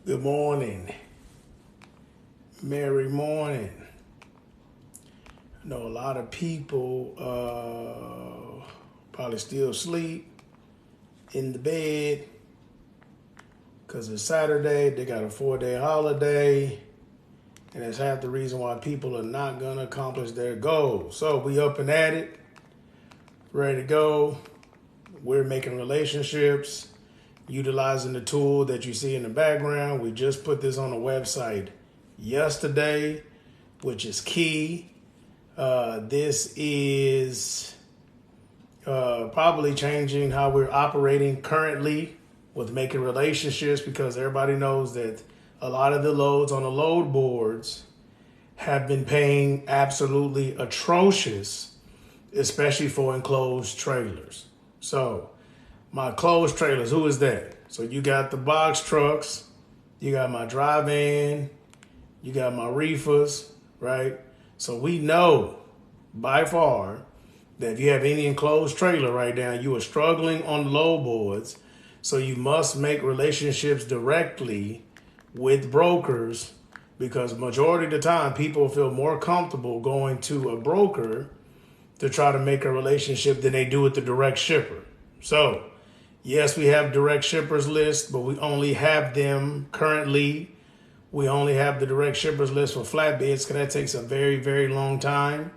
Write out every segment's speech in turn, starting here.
Good morning. Merry morning. I know a lot of people probably still asleep in the bed because it's Saturday. They got a 4-day holiday. And that's half the reason why people are not going to accomplish their goals. So we up and at it, ready to go. We're making relationships, utilizing the tool that you see in the background. We just put this on the website yesterday, which is key. This is probably changing how we're operating currently with making relationships, because everybody knows that a lot of the loads on the load boards have been paying absolutely atrocious, especially for enclosed trailers. So my closed trailers, who is that? So you got the box trucks, you got my dry van, you got my reefers, right? So we know by far that if you have any enclosed trailer right now, you are struggling on the load boards. So you must make relationships directly with brokers, because majority of the time people feel more comfortable going to a broker to try to make a relationship than they do with the direct shipper. So yes, we have direct shippers list, but we only have them currently. We only have the direct shippers list for flatbeds, because that takes a very, very long time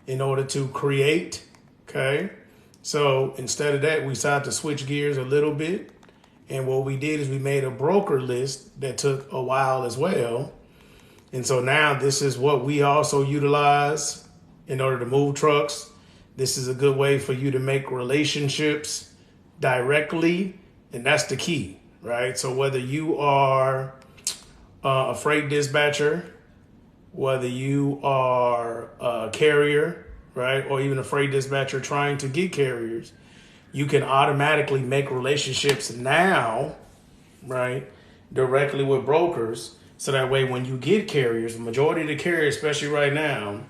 in order to create. Okay. So instead of that, we decided to switch gears a little bit. And what we did is we made a broker list that took a while as well. And so now this is what we also utilize in order to move trucks. This is a good way for you to make relationships directly. And that's the key, right? So whether you are a freight dispatcher, whether you are a carrier, right, or even a freight dispatcher trying to get carriers, you can automatically make relationships now, right, directly with brokers. So that way when you get carriers, the majority of the carriers, especially right now,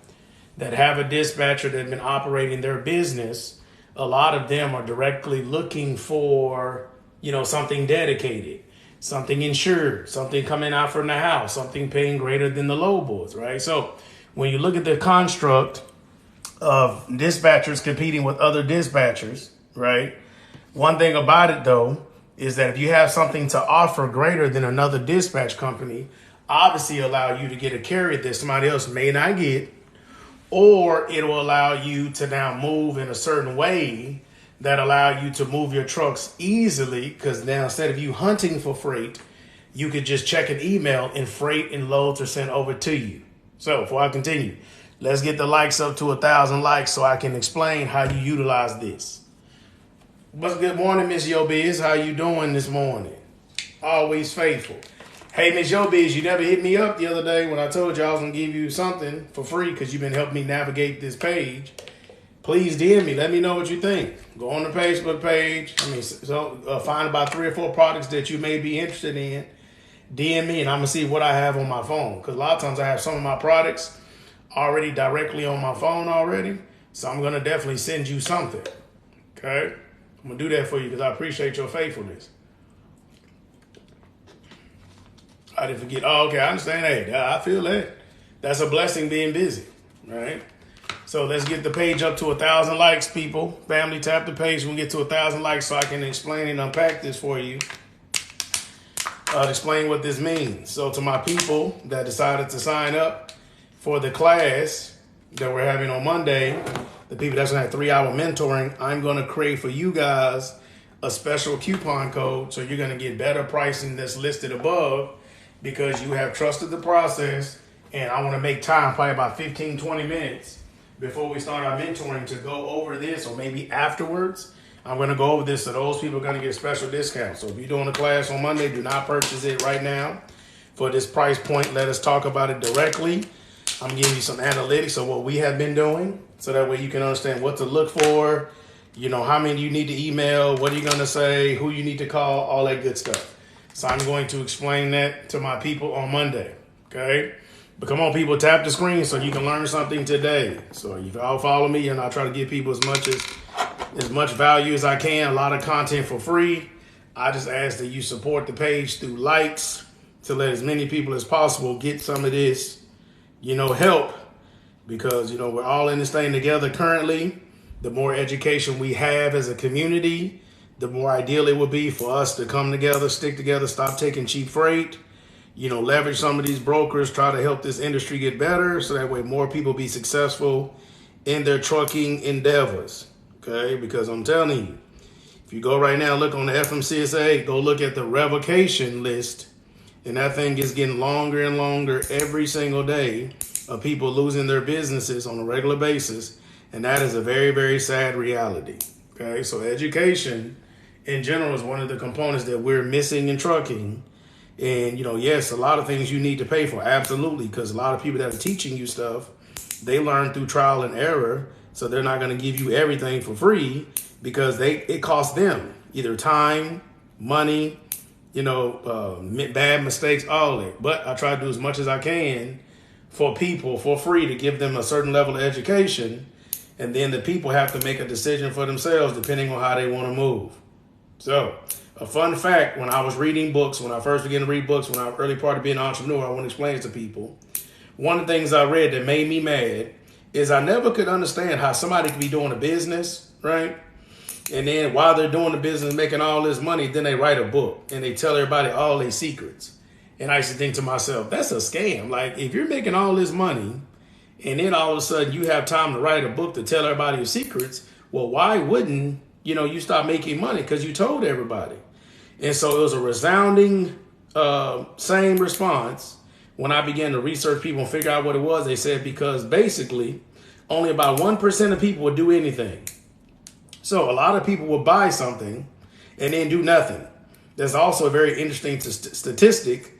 that have a dispatcher that have been operating their business, a lot of them are directly looking for, something dedicated, something insured, something coming out from the house, something paying greater than the load boards, right? So when you look at the construct of dispatchers competing with other dispatchers, right? One thing about it, though, is that if you have something to offer greater than another dispatch company, obviously allow you to get a carrier that somebody else may not get, or it will allow you to now move in a certain way that allow you to move your trucks easily, because now instead of you hunting for freight, you could just check an email and freight and loads are sent over to you. So before I continue, let's get the likes up to 1,000 likes so I can explain how you utilize this. What's good morning, Miss Yo Biz? How you doing this morning? Always faithful. Hey, Miss Yo Biz, you never hit me up the other day when I told you I was going to give you something for free because you've been helping me navigate this page. Please DM me. Let me know what you think. Go on the Facebook page. Find about 3 or 4 products that you may be interested in. DM me, and I'm going to see what I have on my phone. Because a lot of times I have some of my products already directly on my phone already. So I'm going to definitely send you something. Okay? I'm going to do that for you because I appreciate your faithfulness. I didn't forget. Oh, okay. I understand. Hey, I feel that. That's a blessing being busy, right? So let's get the page up to 1,000 likes, people. Family, tap the page. We'll get to 1,000 likes so I can explain and unpack this for you. Explain what this means. So to my people that decided to sign up for the class, that we're having on Monday, the people that's gonna have 3-hour mentoring, I'm gonna create for you guys a special coupon code. So you're gonna get better pricing that's listed above because you have trusted the process. And I wanna make time, probably about 15, 20 minutes before we start our mentoring to go over this, or maybe afterwards. I'm gonna go over this, so those people are gonna get special discounts. So if you're doing a class on Monday, do not purchase it right now for this price point. Let us talk about it directly. I'm giving you some analytics of what we have been doing, so that way you can understand what to look for, you know, how many you need to email, what are you gonna say, who you need to call, all that good stuff. So I'm going to explain that to my people on Monday, okay? But come on, people, tap the screen so you can learn something today. So you all follow me, and I'll try to give people as much value as I can, a lot of content for free. I just ask that you support the page through likes to let as many people as possible get some of this, you know, help, because, you know, we're all in this thing together currently. The more education we have as a community, the more ideal it would be for us to come together, stick together, stop taking cheap freight, you know, leverage some of these brokers, try to help this industry get better, so that way more people be successful in their trucking endeavors, okay? Because I'm telling you, if you go right now, look on the FMCSA, go look at the revocation list, and that thing is getting longer and longer every single day of people losing their businesses on a regular basis. And that is a very, very sad reality, okay? So education in general is one of the components that we're missing in trucking. And, you know, yes, a lot of things you need to pay for, absolutely, because a lot of people that are teaching you stuff, they learn through trial and error, so they're not going to give you everything for free, because it costs them either time, money, you know, bad mistakes, all of it. But I try to do as much as I can for people for free to give them a certain level of education, and then the people have to make a decision for themselves depending on how they want to move. So a fun fact, when I was reading books, when I first began to read books, when I was early part of being an entrepreneur, I want to explain it to people. One of the things I read that made me mad is I never could understand how somebody could be doing a business, right? And then while they're doing the business, making all this money, then they write a book and they tell everybody all their secrets. And I used to think to myself, that's a scam. Like, if you're making all this money and then all of a sudden you have time to write a book to tell everybody your secrets, well, why wouldn't, you know, you stop making money? Because you told everybody. And so it was a resounding same response when I began to research people and figure out what it was. They said because basically only about 1% of people would do anything. So a lot of people will buy something and then do nothing. There's also a very interesting statistic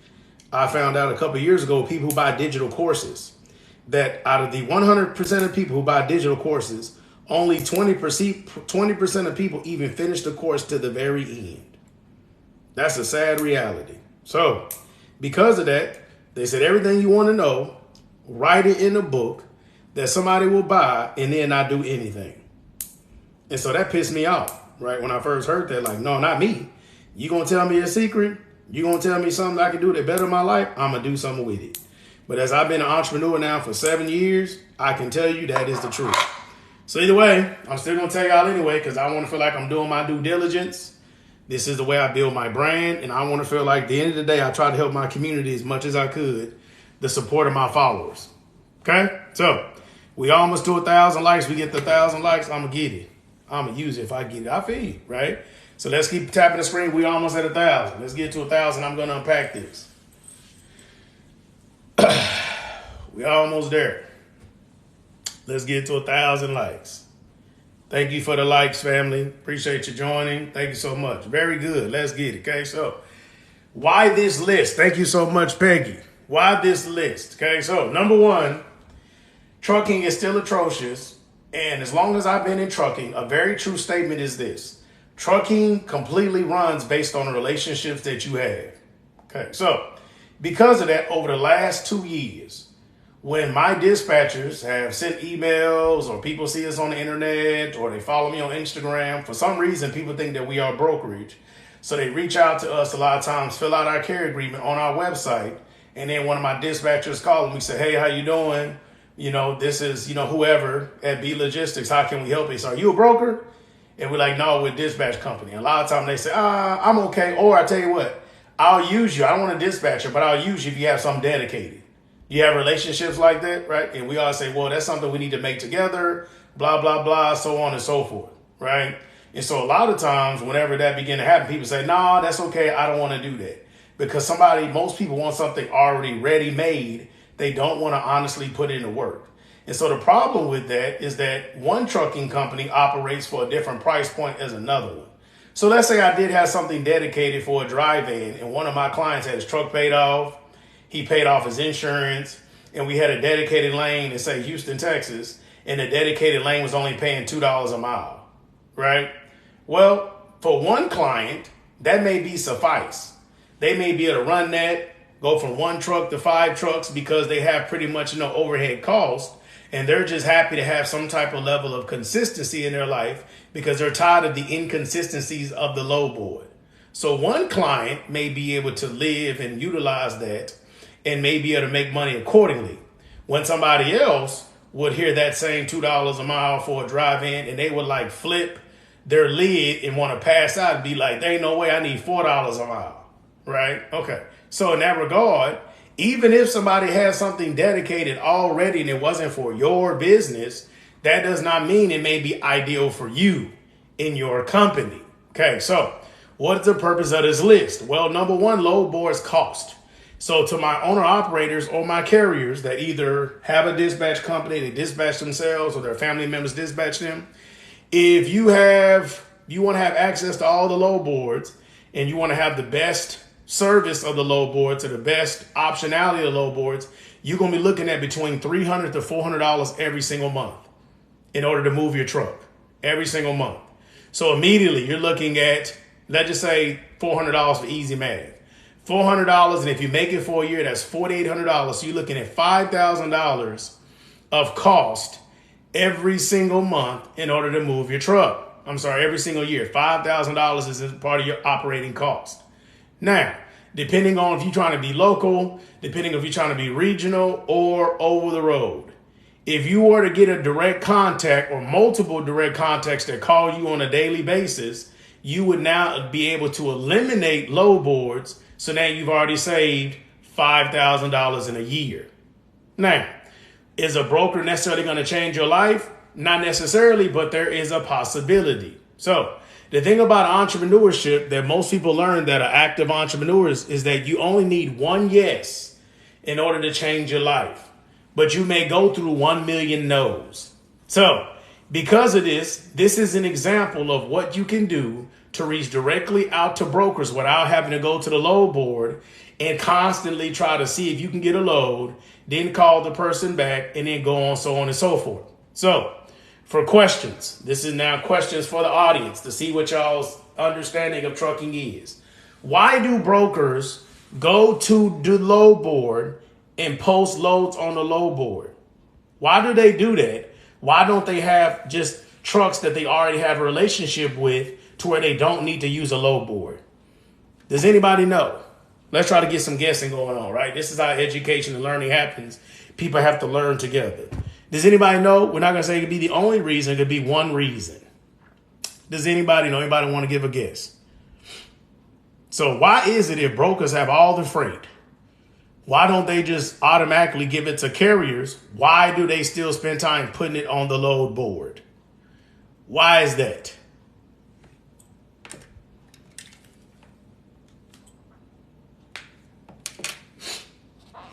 I found out a couple of years ago, people who buy digital courses, that out of the 100% of people who buy digital courses, only 20% of people even finish the course to the very end. That's a sad reality. So because of that, they said everything you want to know, write it in a book that somebody will buy and then not do anything. And so that pissed me off, right? When I first heard that, like, no, not me. You gonna tell me a secret? You gonna tell me something I can do to better my life? I'm gonna do something with it. But as I've been an entrepreneur now for 7 years, I can tell you that is the truth. So either way, I'm still gonna tell y'all anyway, because I want to feel like I'm doing my due diligence. This is the way I build my brand, and I want to feel like at the end of the day, I try to help my community as much as I could, the support of my followers. Okay? So we almost do 1,000 likes. We get the 1,000 likes, I'm gonna get it. I'm gonna use it if I get it. I feel you, right? So let's keep tapping the screen. We almost at 1,000. Let's get to 1,000. I'm gonna unpack this. We almost there. Let's get to 1,000 likes. Thank you for the likes, family. Appreciate you joining. Thank you so much. Very good. Let's get it. Okay, so why this list? Thank you so much, Peggy. Why this list? Okay, so number one, trucking is still atrocious. And as long as I've been in trucking, a very true statement is this. Trucking completely runs based on the relationships that you have. Okay, so because of that, over the last 2 years, when my dispatchers have sent emails or people see us on the internet or they follow me on Instagram, for some reason, people think that we are brokerage. So they reach out to us a lot of times, fill out our carrier agreement on our website. And then one of my dispatchers call and we say, hey, how you doing? You know, this is, you know, whoever at B Logistics. How can we help you? So are you a broker? And we're like, no, we're a dispatch company. And a lot of times they say, I'm okay. Or I tell you what, I'll use you. I don't want a dispatcher, but I'll use you if you have something dedicated. You have relationships like that, right? And we all say, well, that's something we need to make together, blah, blah, blah, so on and so forth, right? And so a lot of times whenever that begin to happen, people say, nah, that's okay. I don't want to do that. Because most people want something already ready made. They don't want to honestly put in the work. And so the problem with that is that one trucking company operates for a different price point as another one. So let's say I did have something dedicated for a dry van, and one of my clients had his truck paid off. He paid off his insurance, and we had a dedicated lane in, say, Houston, Texas, and the dedicated lane was only paying $2 a mile, right? Well, for one client, that may be suffice. They may be able to run that, go from one truck to 5 trucks because they have pretty much no overhead cost, and they're just happy to have some type of level of consistency in their life because they're tired of the inconsistencies of the load board. So one client may be able to live and utilize that and may be able to make money accordingly. When somebody else would hear that same $2 a mile for a drive-in and they would like flip their lid and want to pass out and be like, there ain't no way, I need $4 a mile, right? Okay. So in that regard, even if somebody has something dedicated already and it wasn't for your business, that does not mean it may be ideal for you in your company. Okay, so what's the purpose of this list? Well, number one, load boards cost. So to my owner operators or my carriers that either have a dispatch company, they dispatch themselves or their family members dispatch them, if you want to have access to all the load boards and you want to have the best service of the load boards or the best optionality of the load boards, you're going to be looking at between $300 to $400 every single month in order to move your truck every single month. So immediately you're looking at, let's just say $400 for easy math. $400, and if you make it for a year, that's $4,800. So you're looking at $5,000 of cost every single month in order to move your truck. I'm sorry, every single year. $5,000 is part of your operating cost. Now, depending on if you're trying to be local, depending if you're trying to be regional or over the road, if you were to get a direct contact or multiple direct contacts that call you on a daily basis, you would now be able to eliminate load boards. So now you've already saved $5,000 in a year. Now, is a broker necessarily going to change your life? Not necessarily, but there is a possibility. So the thing about entrepreneurship that most people learn that are active entrepreneurs is that you only need one yes in order to change your life. But you may go through 1 million no's. So because of this is an example of what you can do to reach directly out to brokers without having to go to the load board and constantly try to see if you can get a load, then call the person back and then go on, so on and so forth. So for questions, this is now questions for the audience to see what y'all's understanding of trucking is. Why do brokers go to the load board and post loads on the load board? Why do they do that? Why don't they have just trucks that they already have a relationship with to where they don't need to use a load board? Does anybody know? Let's try to get some guessing going on, right? This is how education and learning happens. People have to learn together. Does anybody know? We're not going to say it could be the only reason. It could be one reason. Does anybody know? Anybody want to give a guess? So why is it if brokers have all the freight, why don't they just automatically give it to carriers? Why do they still spend time putting it on the load board? Why is that?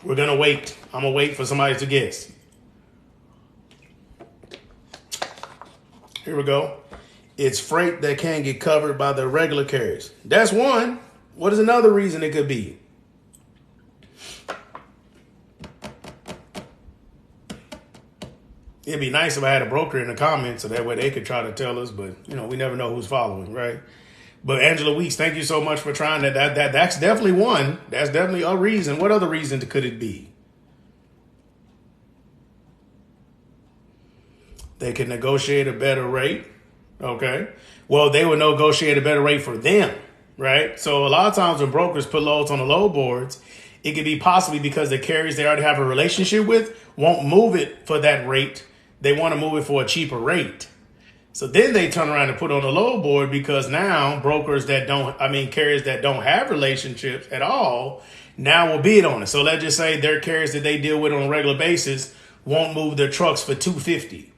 We're going to wait. I'm going to wait for somebody to guess. Here we go. It's freight that can't get covered by the regular carriers. That's one. What is another reason it could be? It'd be nice if I had a broker in the comments so that way they could try to tell us, but we never know who's following, right? But Angela Weeks, thank you so much for trying that. That's definitely one. That's definitely a reason. What other reason could it be? They can negotiate a better rate. Okay. Well, they would negotiate a better rate for them, right? So a lot of times when brokers put loads on the load boards, it could be possibly because the carriers they already have a relationship with won't move it for that rate. They want to move it for a cheaper rate. So then they turn around and put on the load board because now carriers that don't have relationships at all, now will bid on it. So let's just say their carriers that they deal with on a regular basis won't move their trucks for $2.50.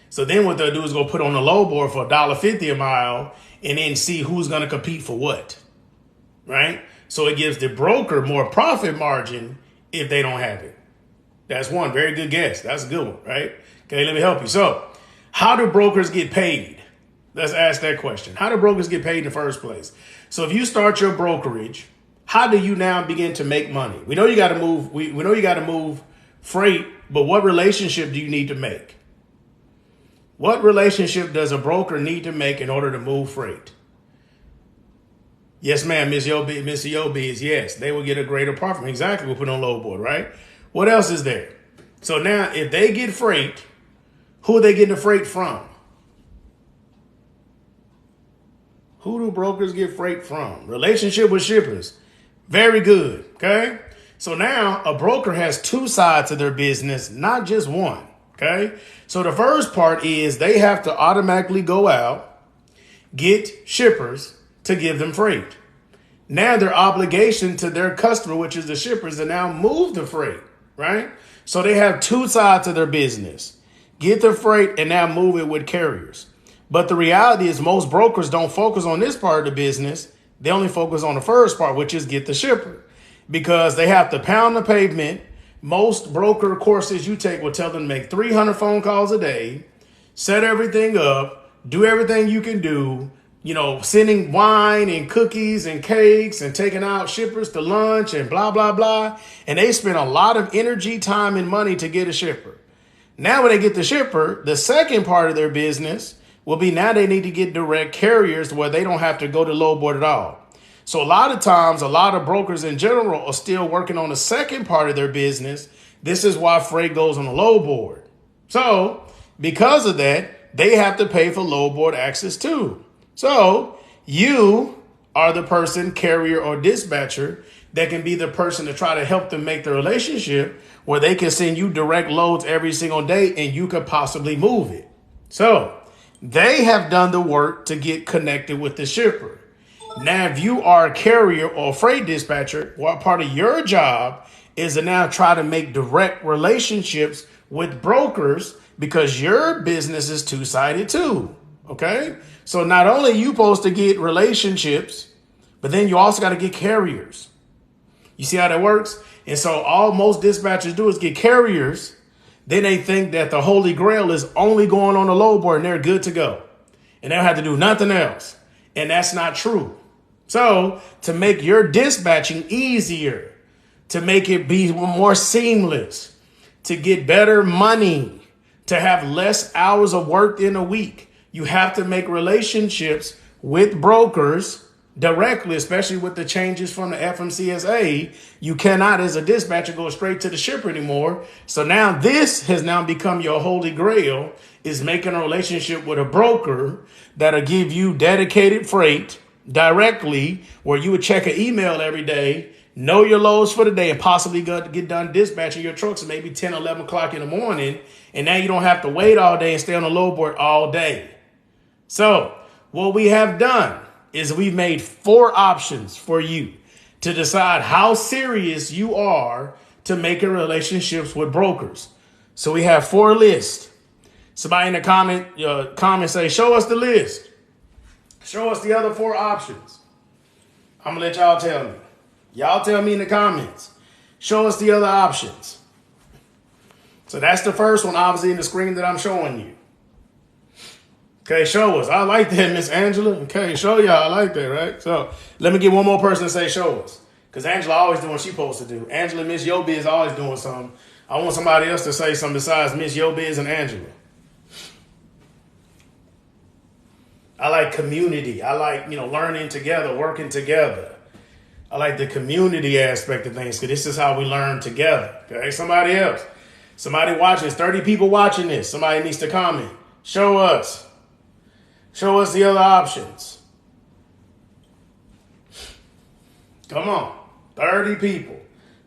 So then what they'll do is go put on the low board for $1.50 a mile and then see who's going to compete for what, right? So it gives the broker more profit margin if they don't have it. That's one. Very good guess. That's a good one, right? Okay, let me help you. So how do brokers get paid? Let's ask that question. How do brokers get paid in the first place? So if you start your brokerage, how do you now begin to make money? We know you got to move. We know you got to move freight, but what relationship do you need to make? What relationship does a broker need to make in order to move freight? Yes, ma'am, Miss Yobi, Mr. Yobi is yes. They will get a greater profit. Exactly, we'll put on low board, right? What else is there? So now, if they get freight, who are they getting the freight from? Who do brokers get freight from? Relationship with shippers. Very good, okay? So now a broker has two sides to their business, not just one, okay? So the first part is they have to automatically go out, get shippers to give them freight. Now their obligation to their customer, which is the shippers, to now move the freight, right? So they have two sides to their business. Get the freight and now move it with carriers. But the reality is most brokers don't focus on this part of the business. They only focus on the first part, which is get the shipper, because they have to pound the pavement. Most broker courses you take will tell them to make 300 phone calls a day, set everything up, do everything you can do, you know, sending wine and cookies and cakes and taking out shippers to lunch and blah, blah, blah. And they spend a lot of energy, time, and money to get a shipper. Now when they get the shipper, the second part of their business will be now they need to get direct carriers where they don't have to go to low board at all. So a lot of times, a lot of brokers in general are still working on the second part of their business. This is why freight goes on the low board. So because of that, they have to pay for low board access too. So you are the person, carrier or dispatcher, that can be the person to try to help them make the relationship where they can send you direct loads every single day and you could possibly move it. So they have done the work to get connected with the shipper. Now, if you are a carrier or a freight dispatcher, what part of your job is to now try to make direct relationships with brokers, because your business is two-sided too. Okay. So not only are you supposed to get relationships, but then you also got to get carriers. You see how that works? And so all most dispatchers do is get carriers. Then they think that the Holy Grail is only going on the low board and they're good to go. And they don't have to do nothing else. And that's not true. So to make your dispatching easier, to make it be more seamless, to get better money, to have less hours of work in a week, you have to make relationships with brokers directly, especially with the changes from the FMCSA. You cannot, as a dispatcher, go straight to the shipper anymore. So now this has now become your holy grail, is making a relationship with a broker that'll give you dedicated freight directly, where you would check an email every day, know your loads for the day, and possibly get done dispatching your trucks at maybe 10, 11 o'clock in the morning. And now you don't have to wait all day and stay on the load board all day. So what we have done is we've made 4 options for you to decide how serious you are to making relationships with brokers. So we have 4 lists. Somebody in the comment say, show us the list. Show us the other 4 options. I'm going to let y'all tell me. Y'all tell me in the comments. Show us the other options. So that's the first one, obviously, in the screen that I'm showing you. Okay, show us. I like that, Miss Angela. Okay, show y'all. I like that, right? So let me get one more person to say show us. Because Angela always doing what she's supposed to do. Angela, Miss Yobi is always doing something. I want somebody else to say something besides Miss Yobi and Angela. I like community. I like, learning together, working together. I like the community aspect of things, because this is how we learn together. Okay, somebody else. Somebody watching this. 30 people watching this. Somebody needs to comment. Show us. Show us the other options. Come on. 30 people.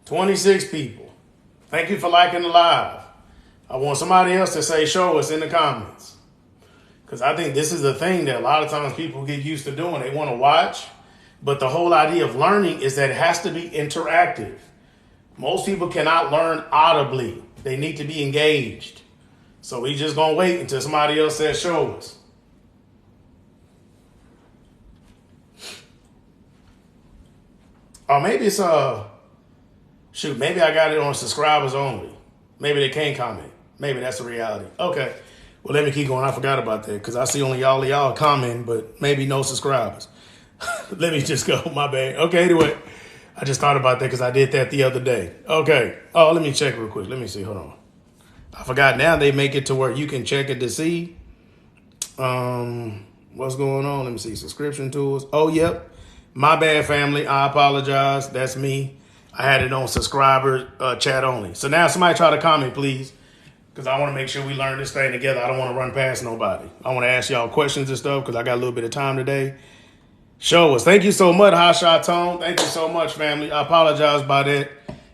26 people. Thank you for liking the live. I want somebody else to say show us in the comments. Because I think this is the thing that a lot of times people get used to doing. They want to watch, But the whole idea of learning is that it has to be interactive. Most people cannot learn audibly. They need to be engaged. So we just gonna wait until somebody else says show us. Or maybe it's maybe I got it on subscribers only. Maybe they can't comment. Maybe that's the reality. Okay. Well, let me keep going. I forgot about that because I see only y'all comment, but maybe no subscribers. Let me just go. My bad. Okay, anyway. I just thought about that because I did that the other day. Okay. Oh, let me check real quick. Let me see. Hold on. I forgot. Now they make it to where you can check it to see what's going on. Let me see. Subscription tools. Oh, yep. My bad, family. I apologize. That's me. I had it on subscriber chat only. So now somebody try to comment, please, because I want to make sure we learn this thing together. I don't want to run past nobody. I want to ask y'all questions and stuff because I got a little bit of time today. Show us. Thank you so much, Hot Tone. Thank you so much, family. I apologize about that.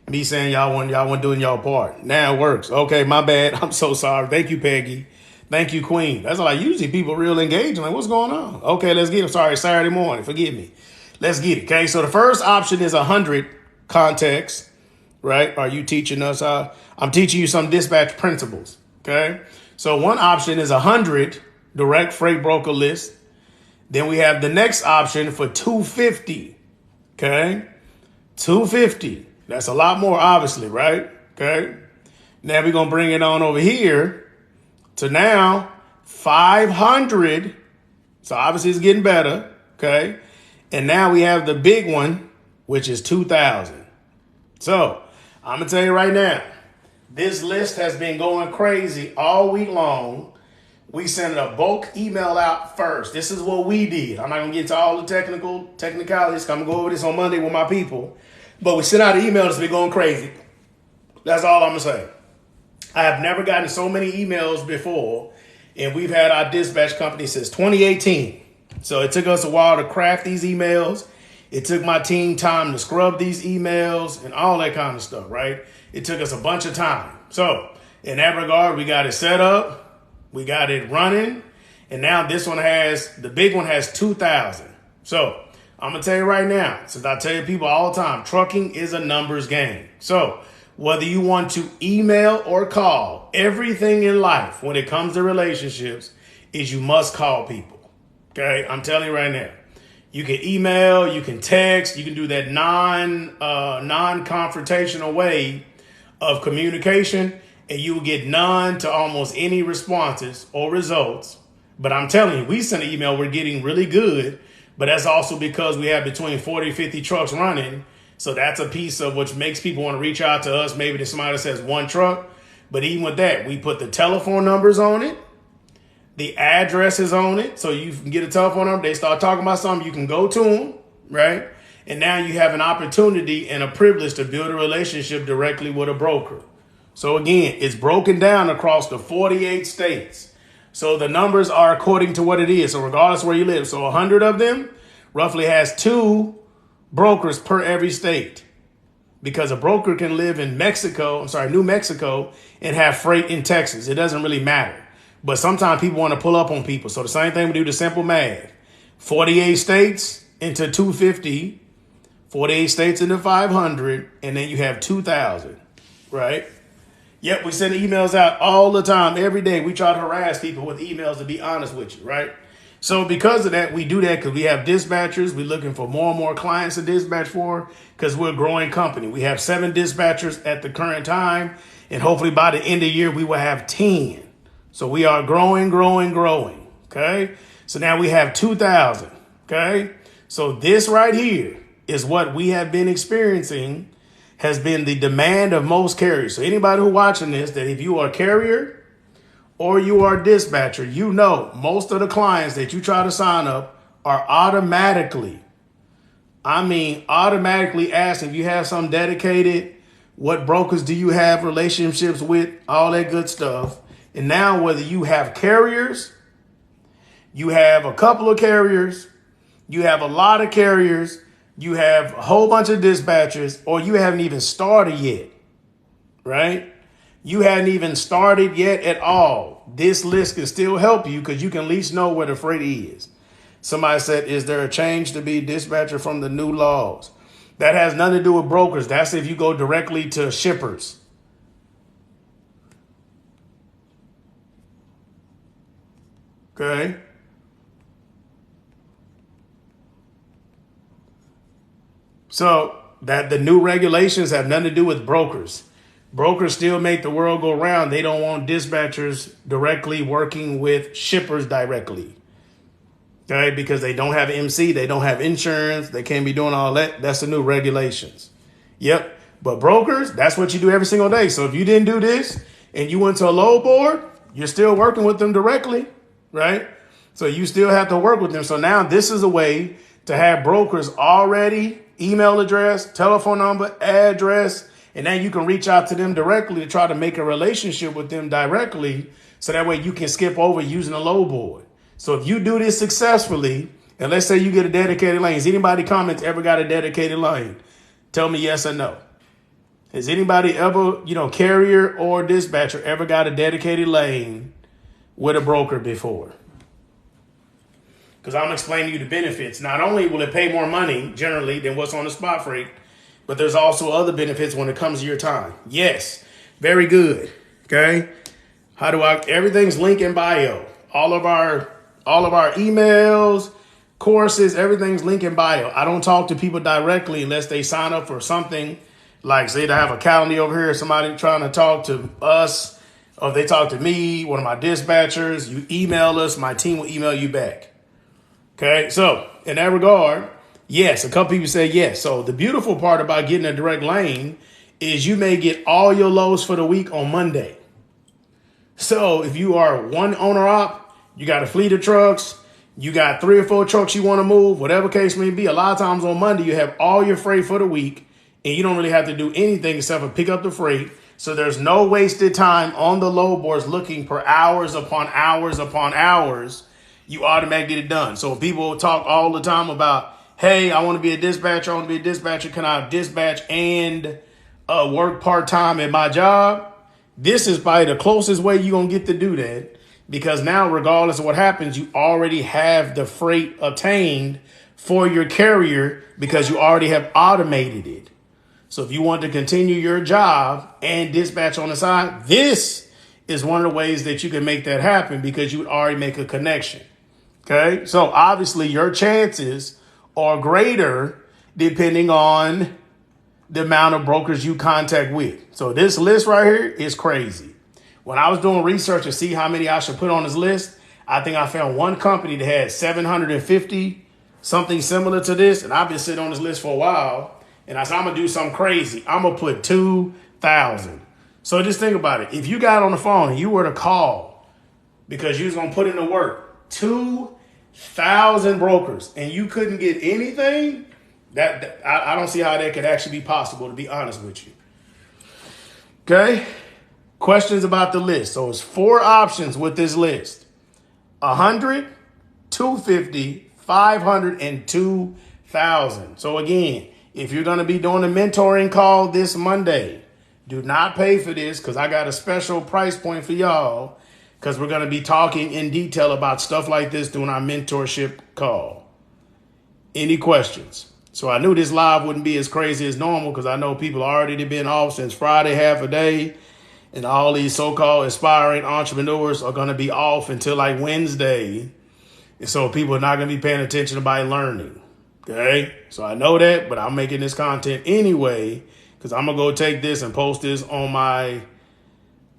Me saying y'all weren't doing y'all part. Now it works. Okay, my bad. I'm so sorry. Thank you, Peggy. Thank you, Queen. That's like usually people real engaged. Like, what's going on? Okay, let's get it. Sorry, Saturday morning. Forgive me. Let's get it. Okay, so the first option is 100 context, right? Are you teaching us? I'm teaching you some dispatch principles. Okay, so one option is 100 direct freight broker list. Then we have the next option for 250. Okay, 250. That's a lot more, obviously, right? Okay. Now we're gonna bring it on over here to now 500. So obviously it's getting better. Okay. And now we have the big one, which is 2,000. So I'm going to tell you right now, this list has been going crazy all week long. We sent a bulk email out first. This is what we did. I'm not going to get into all the technicalities. I'm going to go over this on Monday with my people. But we sent out an email that's been going crazy. That's all I'm going to say. I have never gotten so many emails before, and we've had our dispatch company since 2018. So it took us a while to craft these emails. It took my team time to scrub these emails and all that kind of stuff, right? It took us a bunch of time. So in that regard, we got it set up. We got it running. And now the big one has 2,000. So I'm going to tell you right now, since I tell you people all the time, trucking is a numbers game. So whether you want to email or call, everything in life when it comes to relationships is you must call people. Okay, I'm telling you right now. You can email, you can text, you can do that non-confrontational way of communication, and you will get none to almost any responses or results. But I'm telling you, we send an email, we're getting really good, but that's also because we have between 40 and 50 trucks running. So that's a piece of which makes people want to reach out to us. Maybe there's somebody that says one truck, but even with that, we put the telephone numbers on it. The address is on it, so you can get a telephone number. They start talking about something, you can go to them, right? And now you have an opportunity and a privilege to build a relationship directly with a broker. So again, it's broken down across the 48 states. So the numbers are according to what it is. So regardless of where you live. So 100 of them roughly has 2 brokers per every state. Because a broker can live in New Mexico, and have freight in Texas. It doesn't really matter. But sometimes people want to pull up on people. So the same thing we do the simple math. 48 states into 250, 48 states into 500, and then you have 2,000, right? Yep, we send emails out all the time, every day. We try to harass people with emails, to be honest with you, right? So because of that, we do that because we have dispatchers. We're looking for more and more clients to dispatch for because we're a growing company. We have 7 dispatchers at the current time, and hopefully by the end of the year, we will have 10. So we are growing, okay? So now we have 2,000, okay? So this right here is what we have been experiencing, has been the demand of most carriers. So anybody who watching this, that if you are a carrier or you are a dispatcher, you know most of the clients that you try to sign up are automatically asking if you have some dedicated, what brokers do you have relationships with, all that good stuff. And now whether you have carriers, you have a couple of carriers, you have a lot of carriers, you have a whole bunch of dispatchers, or you haven't even started yet, right? You hadn't even started yet at all. This list can still help you because you can at least know where the freight is. Somebody said, is there a change to be dispatcher from the new laws? That has nothing to do with brokers. That's if you go directly to shippers. Okay. So that the new regulations have nothing to do with brokers. Brokers still make the world go round. They don't want dispatchers directly working with shippers directly. Okay, because they don't have MC, they don't have insurance, they can't be doing all that. That's the new regulations. Yep. But brokers, that's what you do every single day. So if you didn't do this and you went to a load board, you're still working with them directly, right? So you still have to work with them. So now this is a way to have brokers already, email address, telephone number, address, and then you can reach out to them directly to try to make a relationship with them directly. So that way you can skip over using a load board. So if you do this successfully, and let's say you get a dedicated lane, has anybody comments ever got a dedicated lane? Tell me yes or no. Has anybody ever, carrier or dispatcher ever got a dedicated lane with a broker before? Because I'm explaining to you the benefits. Not only will it pay more money generally than what's on the spot freight, but there's also other benefits when it comes to your time. Yes, very good. Okay. Everything's link in bio. All of our emails, courses, everything's link in bio. I don't talk to people directly unless they sign up for something like, say, to have a calendar over here, somebody trying to talk to us, or if they talk to me, one of my dispatchers, you email us, my team will email you back. Okay, so in that regard, yes, a couple people say yes. So the beautiful part about getting a direct lane is you may get all your loads for the week on Monday. So if you are one owner op, you got a fleet of trucks, you got 3 or 4 trucks you want to move, whatever case may be. A lot of times on Monday, you have all your freight for the week and you don't really have to do anything except for pick up the freight. So there's no wasted time on the load boards looking for hours upon hours upon hours. You automatically get it done. So people talk all the time about, hey, I want to be a dispatcher. I want to be a dispatcher. Can I dispatch and work part-time at my job? This is probably the closest way you're going to get to do that, because now, regardless of what happens, you already have the freight obtained for your carrier because you already have automated it. So if you want to continue your job and dispatch on the side, this is one of the ways that you can make that happen because you would already make a connection. Okay, so obviously your chances are greater depending on the amount of brokers you contact with. So this list right here is crazy. When I was doing research to see how many I should put on this list, I think I found one company that had 750, something similar to this. And I've been sitting on this list for a while. And I said, I'm going to do something crazy. I'm going to put 2,000. So just think about it. If you got on the phone and you were to call because you was going to put in the work, 2,000 brokers, and you couldn't get anything, I don't see how that could actually be possible, to be honest with you. Okay. Questions about the list. So it's 4 options with this list: 100, 250, 500, and 2,000. So again, if you're going to be doing a mentoring call this Monday, do not pay for this because I got a special price point for y'all, because we're going to be talking in detail about stuff like this during our mentorship call. Any questions? So I knew this live wouldn't be as crazy as normal because I know people already been off since Friday, half a day. And all these so-called aspiring entrepreneurs are going to be off until like Wednesday. And so people are not going to be paying attention to by learning. Okay. So I know that, but I'm making this content anyway, because I'm going to go take this and post this on my,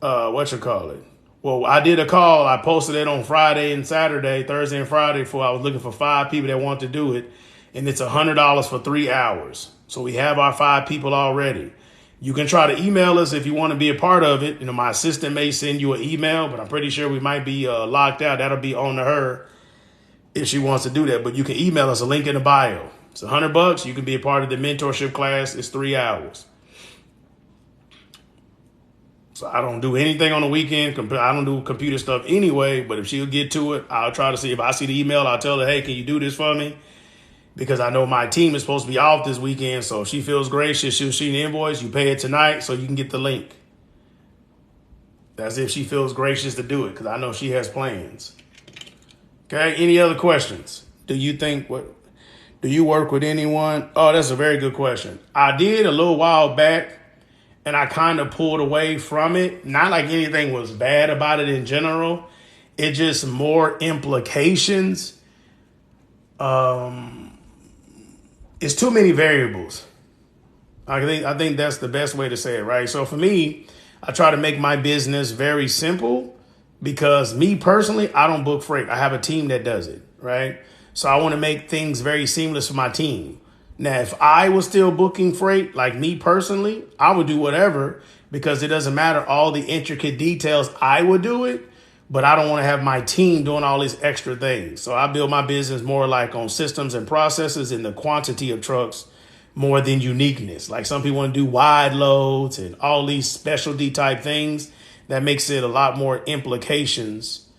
Well, I did a call. I posted it on Friday and Saturday, Thursday and Friday, I was looking for 5 people that want to do it. And it's $100 for 3 hours. So we have our 5 people already. You can try to email us if you want to be a part of it. My assistant may send you an email, but I'm pretty sure we might be locked out. That'll be on to her if she wants to do that. But you can email us, a link in the bio. It's $100. You can be a part of the mentorship class. It's 3 hours. So I don't do anything on the weekend. I don't do computer stuff anyway. But if she'll get to it, I'll try to see. If I see the email, I'll tell her, hey, can you do this for me? Because I know my team is supposed to be off this weekend. So if she feels gracious, she'll shoot an invoice. You pay it tonight so you can get the link. That's if she feels gracious to do it, because I know she has plans. Okay, any other questions? Do you think do you work with anyone? Oh, that's a very good question. I did a little while back, and I kind of pulled away from it. Not like anything was bad about it in general. It just more implications. It's too many variables. I think that's the best way to say it, right? So for me, I try to make my business very simple because me personally, I don't book freight. I have a team that does it, right? So I want to make things very seamless for my team. Now, if I was still booking freight, like me personally, I would do whatever because it doesn't matter all the intricate details. I would do it, but I don't want to have my team doing all these extra things. So I build my business more like on systems and processes and the quantity of trucks more than uniqueness. Like some people want to do wide loads and all these specialty type things. That makes it a lot more implications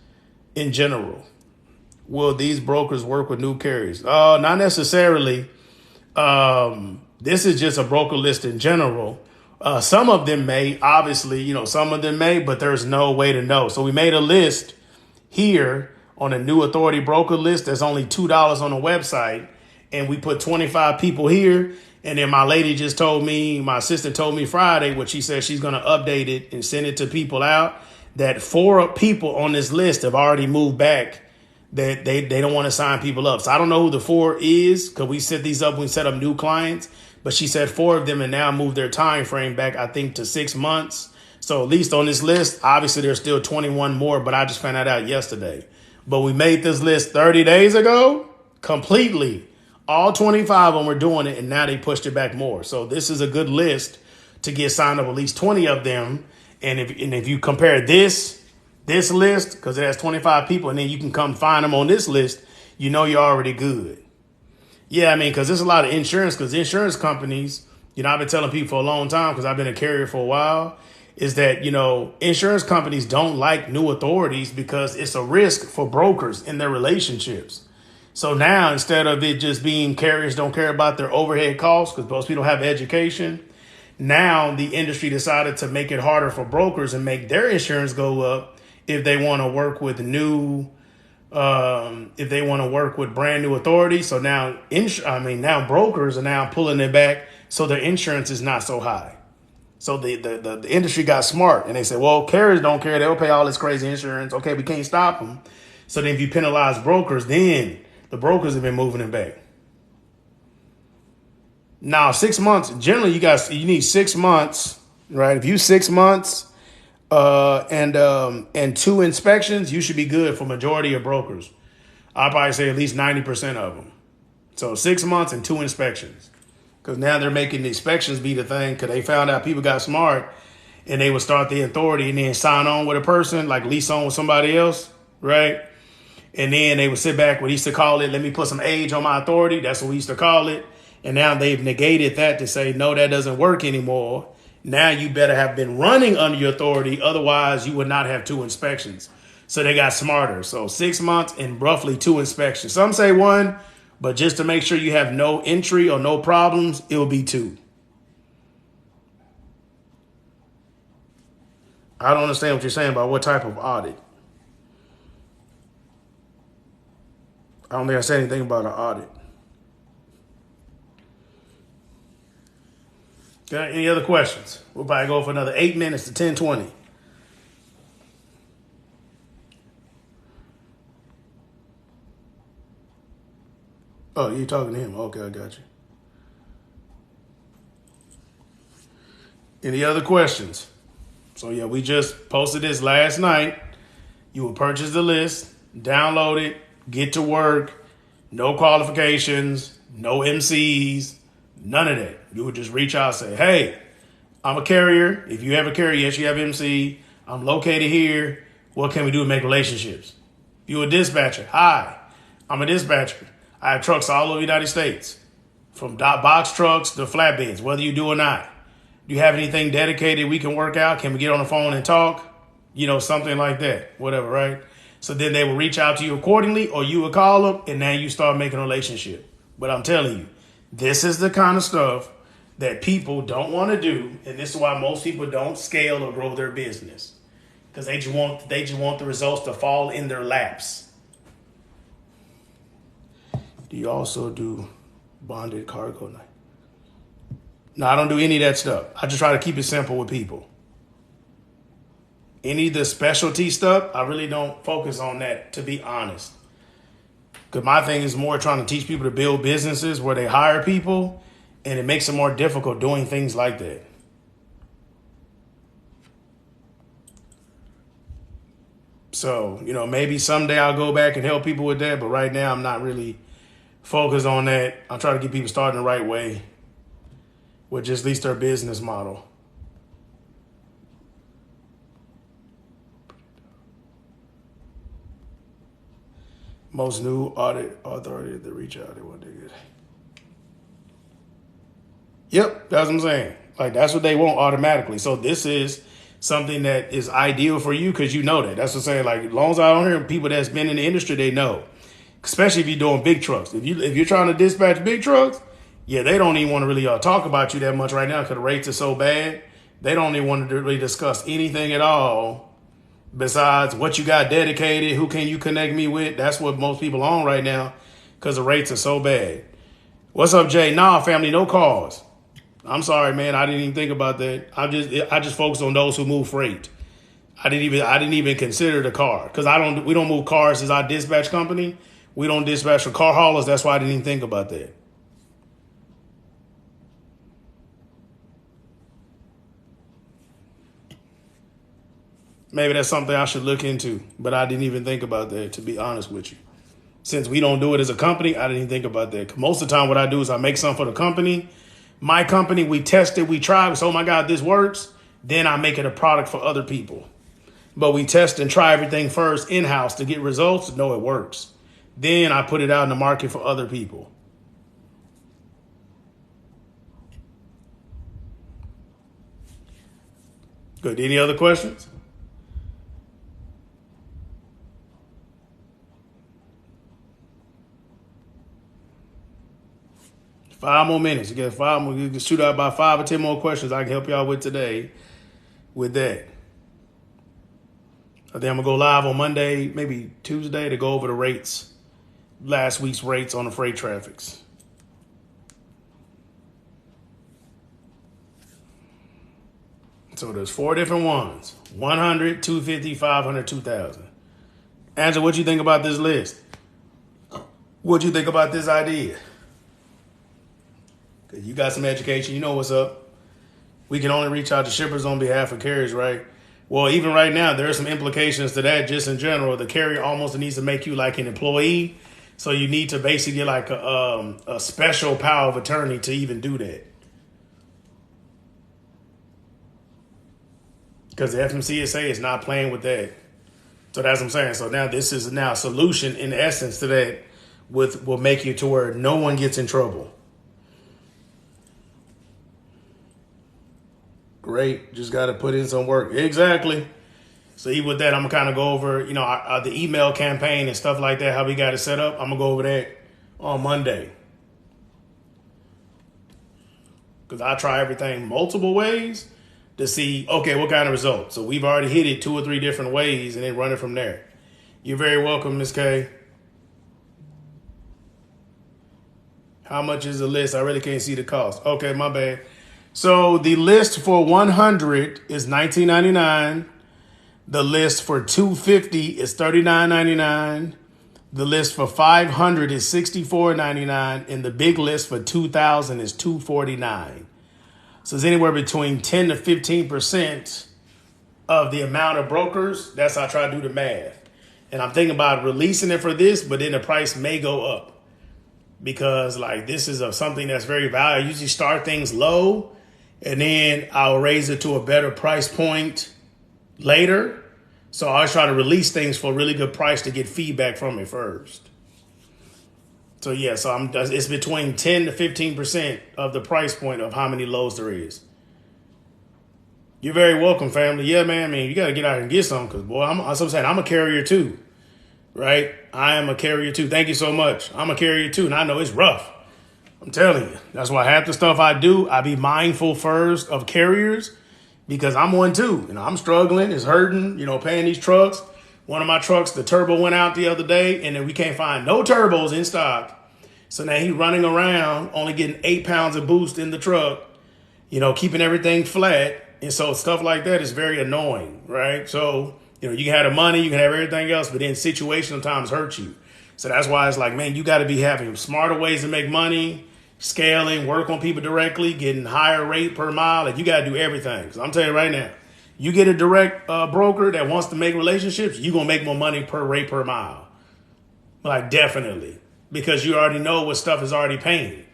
in general. Will these brokers work with new carriers? Not necessarily. This is just a broker list in general. Some of them may, obviously, some of them may, but there's no way to know. So we made a list here on a new authority broker list. There's only $2 on the website. And we put 25 people here. And then my lady just told me, my assistant told me Friday, what she said she's going to update it and send it to people out, that 4 people on this list have already moved back, that they don't want to sign people up. So I don't know who the 4 is because we set these up when we set up new clients. But she said 4 of them have now moved their time frame back, I think, to 6 months. So at least on this list, obviously there's still 21 more, but I just found that out yesterday. But we made this list 30 days ago completely. All 25 of them were doing it, and now they pushed it back more. So this is a good list to get signed up, at least 20 of them. And if you compare this list, because it has 25 people, and then you can come find them on this list, you're already good. Yeah, I mean, because there's a lot of insurance, because insurance companies, I've been telling people for a long time, because I've been a carrier for a while, is that, insurance companies don't like new authorities because it's a risk for brokers in their relationships. So now, instead of it just being carriers don't care about their overhead costs because most people have education, now the industry decided to make it harder for brokers and make their insurance go up if they want to work with if they want to work with brand new authorities. So now, now brokers are now pulling it back so their insurance is not so high. So the industry got smart and they said, well, carriers don't care. They'll pay all this crazy insurance. Okay, we can't stop them. So then if you penalize brokers, then the brokers have been moving it back. Now, 6 months, generally you need 6 months, right? If you 6 months and 2 inspections, you should be good for majority of brokers. I'd probably say at least 90% of them. So 6 months and 2 inspections. Because now they're making the inspections be the thing because they found out people got smart and they would start the authority and then sign on with a person, like lease on with somebody else, right? And then they would sit back, we used to call it, let me put some age on my authority. That's what we used to call it. And now they've negated that to say, no, that doesn't work anymore. Now you better have been running under your authority. Otherwise, you would not have 2 inspections. So they got smarter. So 6 months and roughly 2 inspections. Some say 1, but just to make sure you have no entry or no problems, it will be 2. I don't understand what you're saying about what type of audit. I don't think I said anything about an audit. Okay, any other questions? We'll probably go for another 8 minutes to 10:20. Oh, you're talking to him. Okay, I got you. Any other questions? So yeah, we just posted this last night. You will purchase the list, download it, get to work, no qualifications, no MCs, none of that. You would just reach out and say, hey, I'm a carrier. If you have a carrier, yes, you have MC. I'm located here. What can we do to make relationships? If you're a dispatcher, hi, I'm a dispatcher. I have trucks all over the United States, from box trucks to flatbeds, whether you do or not. Do you have anything dedicated we can work out? Can we get on the phone and talk? Something like that, whatever, right? So then they will reach out to you accordingly, or you will call them, and now you start making a relationship. But I'm telling you, this is the kind of stuff that people don't want to do, and this is why most people don't scale or grow their business, because they just want the results to fall in their laps. Do you also do bonded cargo? No, I don't do any of that stuff. I just try to keep it simple with people. Any of the specialty stuff, I really don't focus on that, to be honest. Because my thing is more trying to teach people to build businesses where they hire people, and it makes it more difficult doing things like that. So, maybe someday I'll go back and help people with that, but right now I'm not really focused on that. I'm trying to get people started the right way with just at least their business model. Most new audit authority to reach out. They want to get. Yep, that's what I'm saying. Like, that's what they want automatically. So this is something that is ideal for you because you know that. That's what I'm saying. Like, as long as I don't hear people that's been in the industry, they know. Especially if you're doing big trucks. If you're trying to dispatch big trucks, yeah, they don't even want to really talk about you that much right now because the rates are so bad. They don't even want to really discuss anything at all besides what you got dedicated, who can you connect me with. That's what most people are on right now because the rates are so bad. What's up, Jay? Nah, family, no calls. I'm sorry, man. I didn't even think about that. I just focus on those who move freight. I didn't even consider the car because we don't move cars as our dispatch company. We don't dispatch for car haulers. That's why I didn't even think about that. Maybe that's something I should look into, but I didn't even think about that, to be honest with you. Since we don't do it as a company, I didn't even think about that. Most of the time what I do is I make something for the company. My company, we test it, we try, we say, oh my God, this works. Then I make it a product for other people. But we test and try everything first in-house to get results. No, it works. Then I put it out in the market for other people. Good. Any other questions? Five more minutes. You get five more. You can shoot out about 5 or 10 more questions I can help y'all with today with that. I think I'm going to go live on Monday, maybe Tuesday, to go over the rates, last week's rates on the freight traffics. So there's 4 different ones: 100, 250, 500, 2,000. Angela, what you think about this list? What you think about this idea? Because you got some education. You know what's up. We can only reach out to shippers on behalf of carriers, right? Well, even right now, there are some implications to that just in general. The carrier almost needs to make you like an employee. So you need to basically get like a special power of attorney to even do that. Because the FMCSA is not playing with that. So that's what I'm saying. So now this is now a solution in essence to that will make you to where no one gets in trouble. Great. Just got to put in some work. Exactly. So even with that, I'm going to kind of go over, the email campaign and stuff like that, how we got it set up. I'm going to go over that on Monday. Because I try everything multiple ways to see, okay, what kind of results. So we've already hit it 2 or 3 different ways and then run it from there. You're very welcome, Ms. K. How much is the list? I really can't see the cost. Okay, my bad. So the list for 100 is $19.99. The list for 250 is $39.99. The list for 500 is $64.99. And the big list for 2,000 is $249. So it's anywhere between 10 to 15% of the amount of brokers. That's how I try to do the math. And I'm thinking about releasing it for this, but then the price may go up because like this is something that's very valuable. I usually start things low and then I'll raise it to a better price point later. So I always try to release things for a really good price to get feedback from it first. So yeah, so it's between 10 to 15% of the price point of how many loads there is. You're very welcome, family. Yeah, man. I mean, you got to get out and get some because, boy, I'm a carrier too, right? I am a carrier too. Thank you so much. I'm a carrier too, and I know it's rough. I'm telling you. That's why half the stuff I do, I be mindful first of carriers because I'm one too. I'm struggling. It's hurting, paying these trucks. One of my trucks, the turbo went out the other day, and then we can't find no turbos in stock. So now he running around only getting 8 pounds of boost in the truck, keeping everything flat. And so stuff like that is very annoying, right? So, you can have the money, you can have everything else, but then situation sometimes hurt you. So that's why it's like, man, you got to be having smarter ways to make money, scaling, work on people directly, getting higher rate per mile. Like you got to do everything. So I'm telling you right now, you get a direct broker that wants to make relationships, you're going to make more money per rate per mile. Like definitely, because you already know what stuff is already paying.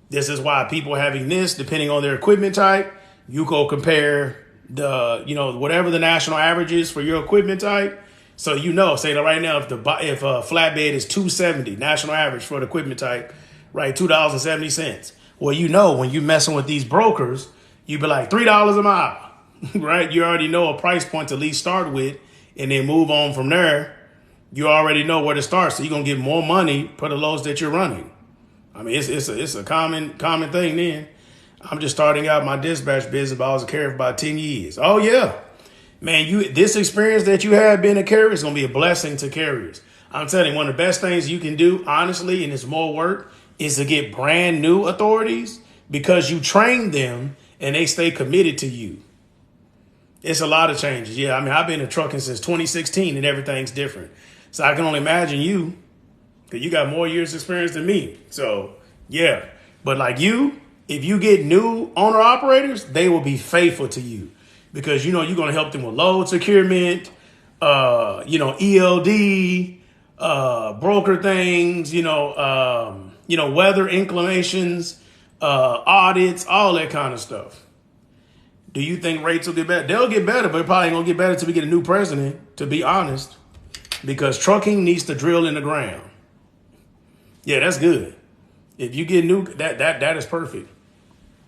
This is why people are having this, depending on their equipment type, you go compare the, whatever the national average is for your equipment type. So, say that right now, if a flatbed is $270, national average for the equipment type, right, $2.70. Well, when you're messing with these brokers, you be like $3 a mile, right? You already know a price point to at least start with and then move on from there. You already know where to start. So you're going to get more money per the loads that you're running. I mean, it's a common thing then. I'm just starting out my dispatch business, but I was a carrier for about 10 years. Oh, yeah. Man, this experience that you have being a carrier is going to be a blessing to carriers. I'm telling you, one of the best things you can do, honestly, and it's more work, is to get brand new authorities because you train them and they stay committed to you. It's a lot of changes. Yeah, I mean, I've been in trucking since 2016 and everything's different. So I can only imagine you, because you got more years experience than me. So, yeah. But like you, if you get new owner operators, they will be faithful to you because, you're going to help them with load securement, ELD, broker things, weather inclinations, audits, all that kind of stuff. Do you think rates will get better? They'll get better, but it probably ain't going to get better until we get a new president, to be honest, because trucking needs to drill in the ground. Yeah, that's good. If you get new, that is perfect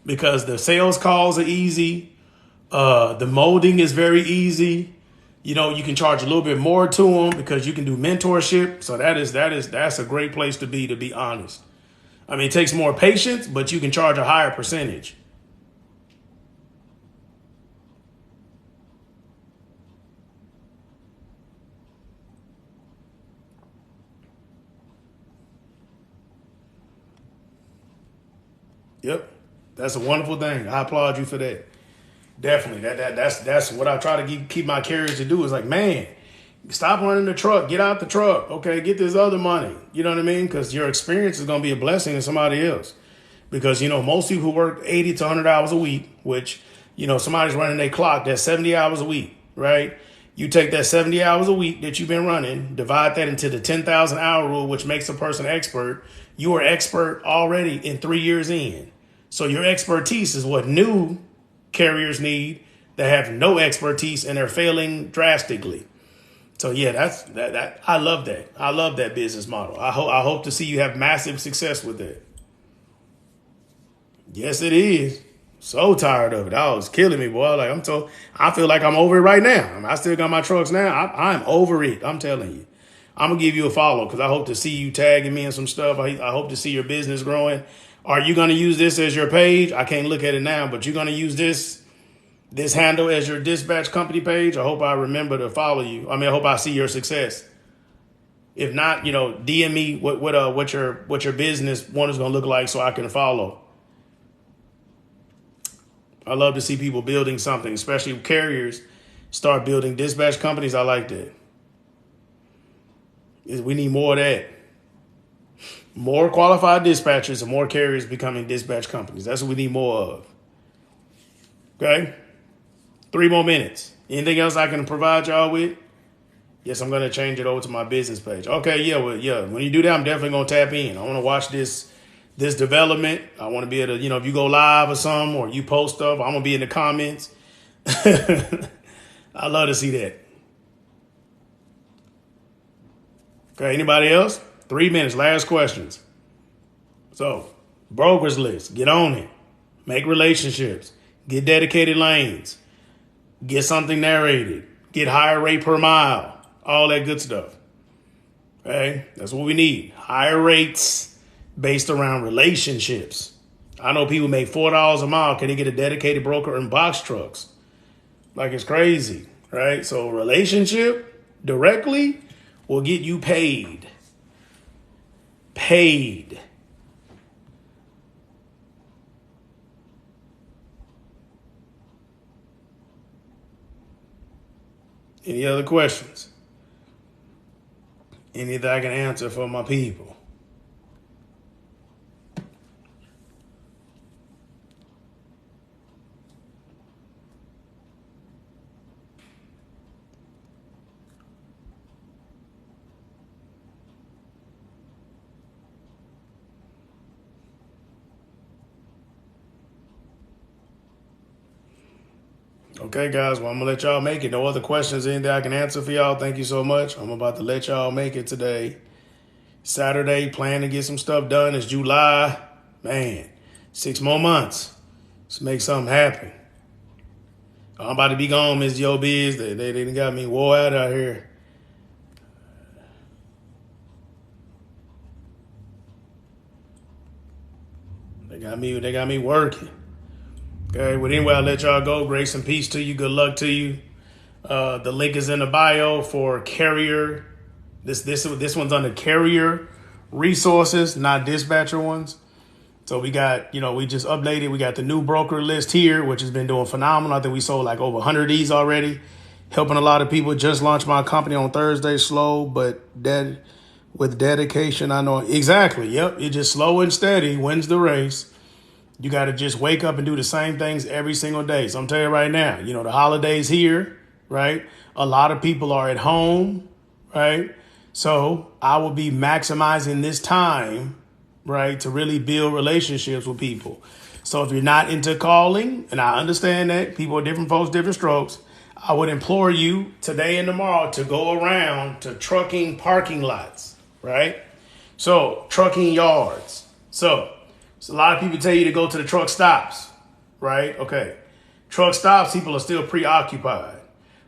because the sales calls are easy. The molding is very easy. You can charge a little bit more to them because you can do mentorship. So that's a great place to be honest. I mean, it takes more patience, but you can charge a higher percentage. Yep. That's a wonderful thing. I applaud you for that. Definitely. That's what I try to keep my carriers to do is like, man, stop running the truck. Get out the truck. Okay, get this other money. You know what I mean? Because your experience is going to be a blessing to somebody else. Because, most people who work 80 to 100 hours a week, which, somebody's running their clock, that's 70 hours a week, right? You take that 70 hours a week that you've been running, divide that into the 10,000 hour rule, which makes a person expert. You are expert already in 3 years in. So your expertise is what new carriers need that have no expertise and they're failing drastically. So yeah, that I love that. I love that business model. I hope to see you have massive success with that. Yes, it is. So tired of it. That was killing me, boy. Like I feel like I'm over it right now. I mean, I still got my trucks now. I'm over it. I'm telling you. I'm gonna give you a follow because I hope to see you tagging me in some stuff. I hope to see your business growing. Are you going to use this as your page? I can't look at it now, but you're going to use this handle as your dispatch company page. I hope I remember to follow you. I mean, I hope I see your success. If not, DM me what your business one is going to look like so I can follow. I love to see people building something, especially carriers start building dispatch companies. I like that. We need more of that. More qualified dispatchers and more carriers becoming dispatch companies. That's what we need more of. Okay? 3 more minutes. Anything else I can provide y'all with? Yes, I'm going to change it over to my business page. Okay, yeah. When you do that, I'm definitely going to tap in. I want to watch this development. I want to be able to, if you go live or something or you post stuff, I'm going to be in the comments. I love to see that. Okay, anybody else? 3 minutes, last questions. So, brokers list, get on it. Make relationships. Get dedicated lanes. Get something narrated. Get higher rate per mile. All that good stuff. Okay, that's what we need. Higher rates based around relationships. I know people make $4 a mile. Can they get a dedicated broker in box trucks? Like it's crazy, right? So relationship directly will get you paid. Any other questions? Anything I can answer for my people? Okay, guys. Well, I'm going to let y'all make it. No other questions, anything I can answer for y'all. Thank you so much. I'm about to let y'all make it today. Saturday, plan to get some stuff done. It's July. Man, 6 more months. Let's make something happen. I'm about to be gone, Miss Yo Biz. They didn't got me wore out here. They got me working. Okay, well, anyway, I'll let y'all go. Grace and peace to you. Good luck to you. The link is in the bio for Carrier. This one's under Carrier Resources, not Dispatcher ones. So we got, we just updated. We got the new broker list here, which has been doing phenomenal. I think we sold like over 100 of these already, helping a lot of people. Just launched my company on Thursday, slow, but with dedication. I know exactly. Yep, it just slow and steady wins the race. You got to just wake up and do the same things every single day. So I'm telling you right now, the holidays here, right? A lot of people are at home, right? So I will be maximizing this time, right, to really build relationships with people. So if you're not into calling, and I understand that people are different folks, different strokes, I would implore you today and tomorrow to go around to trucking parking lots, right? So trucking yards. So a lot of people tell you to go to the truck stops, right? Okay. Truck stops, people are still preoccupied.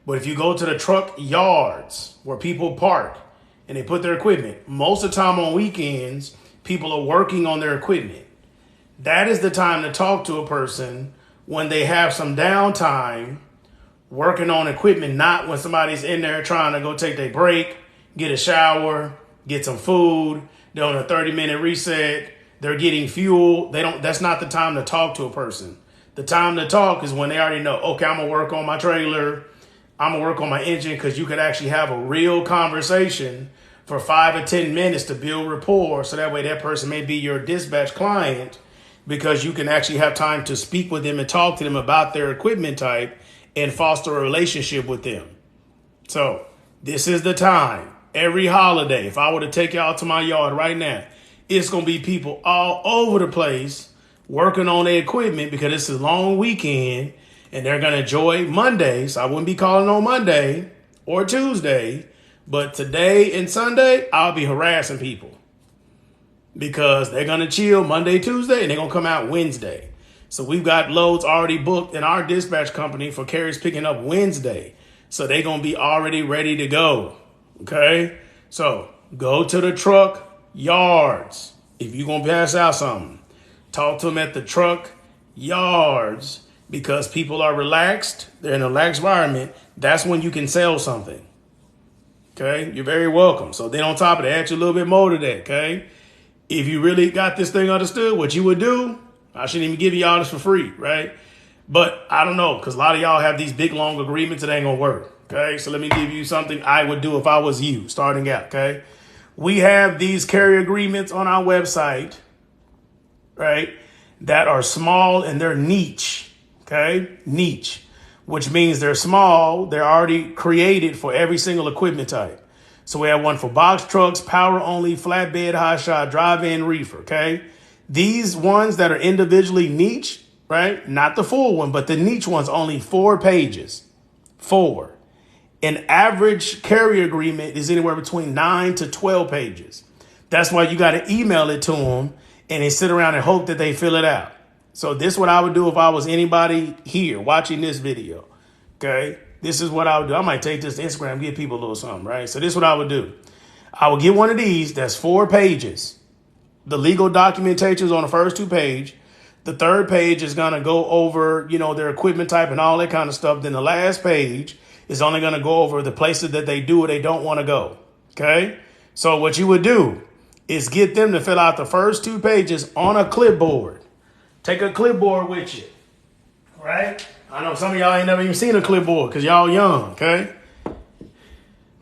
But if you go to the truck yards where people park and they put their equipment, most of the time on weekends, people are working on their equipment. That is the time to talk to a person when they have some downtime working on equipment, not when somebody's in there trying to go take their break, get a shower, get some food. They're on a 30-minute reset. They're getting fuel. That's not the time to talk to a person. The time to talk is when they already know, okay, I'm going to work on my trailer. I'm going to work on my engine, because you could actually have a real conversation for 5 or 10 minutes to build rapport. So that way that person may be your dispatch client, because you can actually have time to speak with them and talk to them about their equipment type and foster a relationship with them. So this is the time. Every holiday, if I were to take y'all to my yard right now, it's going to be people all over the place working on their equipment, because it's a long weekend and they're going to enjoy Monday. So I wouldn't be calling on Monday or Tuesday, but today and Sunday, I'll be harassing people because they're going to chill Monday, Tuesday, and they're going to come out Wednesday. So we've got loads already booked in our dispatch company for carriers picking up Wednesday. So they're going to be already ready to go. Okay. So go to the truck yards. If you're going to pass out something, talk to them at the truck yards, because people are relaxed. They're in a relaxed environment. That's when you can sell something. Okay. You're very welcome. So then on top of that, add you a little bit more to that. Okay. If you really got this thing understood, what you would do, I shouldn't even give you all this for free. Right. But I don't know, because a lot of y'all have these big, long agreements that ain't going to work. Okay. So let me give you something I would do if I was you starting out. Okay. We have these carrier agreements on our website, right, that are small and they're niche, okay? Niche, which means they're small. They're already created for every single equipment type. So we have one for box trucks, power only, flatbed, hot shot, drive-in, reefer, okay? These ones that are individually niche, right, not the full one, but the niche one's only 4 pages, 4. An average carrier agreement is anywhere between 9 to 12 pages. That's why you got to email it to them and they sit around and hope that they fill it out. So this is what I would do if I was anybody here watching this video. Okay. This is what I would do. I might take this to Instagram, give people a little something, right? So this is what I would do. I would get one of these that's 4 pages. The legal documentation is on the first 2 pages. The third page is going to go over, their equipment type and all that kind of stuff. Then the last page is only going to go over the places that they do or they don't want to go. Okay. So what you would do is get them to fill out the first 2 pages on a clipboard. Take a clipboard with you. Right. I know some of y'all ain't never even seen a clipboard because y'all young. Okay.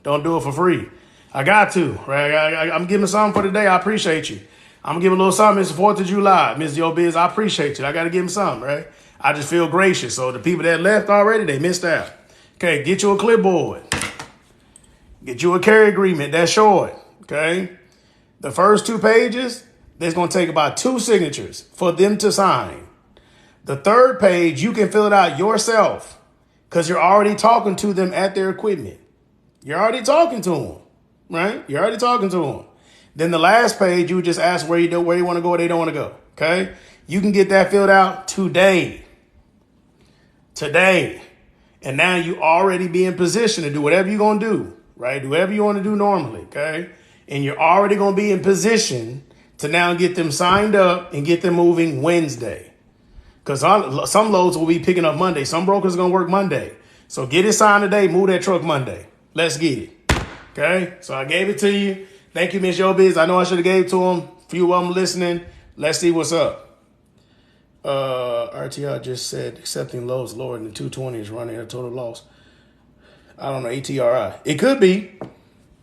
Don't do it for free. I got to, right? I'm giving something for today. I appreciate you. I'm gonna give a little something. It's the 4th of July. Ms. Yo Biz, I appreciate you. I got to give him something, right? I just feel gracious. So the people that left already, they missed out. Okay, get you a clipboard. Get you a carry agreement. That's short, okay? The first 2 pages, there's going to take about 2 signatures for them to sign. The 3rd page, you can fill it out yourself because you're already talking to them at their equipment. You're already talking to them, right? You're already talking to them. Then the last page, you would just ask where you want to go or they don't want to go, okay? You can get that filled out today. Today. And now you already be in position to do whatever you're going to do, right? Do whatever you want to do normally, okay? And you're already going to be in position to now get them signed up and get them moving Wednesday. Because some loads will be picking up Monday. Some brokers are going to work Monday. So get it signed today, move that truck Monday. Let's get it. Okay? So I gave it to you. Thank you, Miss Yo Biz. I know I should have gave it to them. Few of them listening. Let's see what's up. RTR just said accepting lows lower than 220 is running a total loss. I don't know, ATRI. It could be.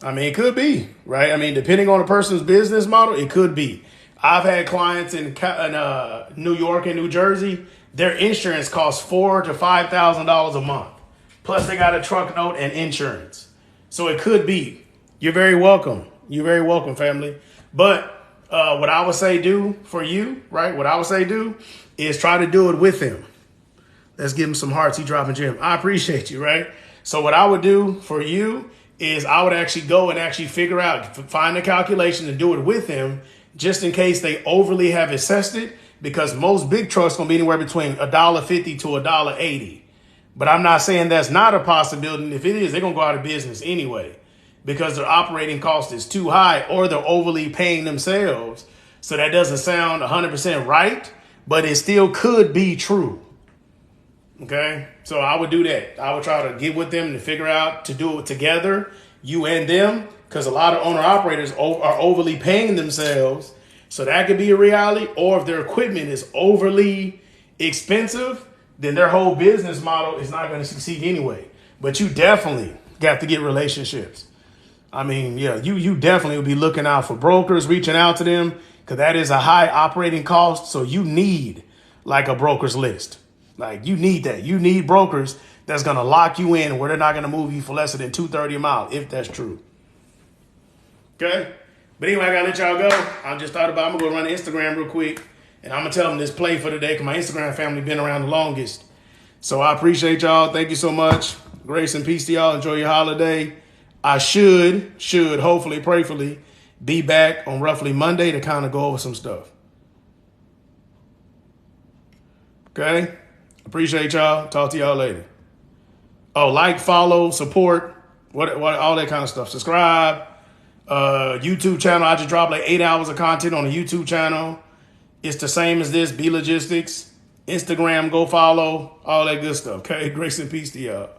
I mean, it could be, right? I mean, depending on a person's business model, it could be. I've had clients in New York and New Jersey. Their insurance costs $4,000 to $5,000 a month. Plus, they got a truck note and insurance. So it could be. You're very welcome. You're very welcome, family. But what I would say do for you, right? What I would say do is try to do it with him. Let's give him some hearts. He dropping Jim. I appreciate you, right? So what I would do for you is I would actually go and actually figure out, find the calculation and do it with him just in case they overly have assessed it, because most big trucks going to be anywhere between $1.50 to $1.80. But I'm not saying that's not a possibility. And if it is, they're going to go out of business anyway because their operating cost is too high or they're overly paying themselves. So that doesn't sound 100% right, but it still could be true. Okay, so I would do that. I would try to get with them to figure out to do it together, you and them, because a lot of owner operators are overly paying themselves. So that could be a reality. Or if their equipment is overly expensive, then their whole business model is not going to succeed anyway. But you definitely got to get relationships. I mean, yeah, you definitely will be looking out for brokers, reaching out to them, because that is a high operating cost. So you need like a broker's list. Like you need that. You need brokers that's going to lock you in where they're not going to move you for less than $230 a mile, if that's true. Okay. But anyway, I got to let y'all go. I just thought about, I'm going to go run Instagram real quick and I'm going to tell them this play for today because my Instagram family been around the longest. So I appreciate y'all. Thank you so much. Grace and peace to y'all. Enjoy your holiday. I should hopefully, prayerfully be back on roughly Monday to kind of go over some stuff. Okay. Appreciate y'all. Talk to y'all later. Oh, like, follow, support, what all that kind of stuff. Subscribe. YouTube channel. I just dropped like 8 hours of content on the YouTube channel. It's the same as this. B Logistics. Instagram. Go follow. All that good stuff. Okay. Grace and peace to y'all.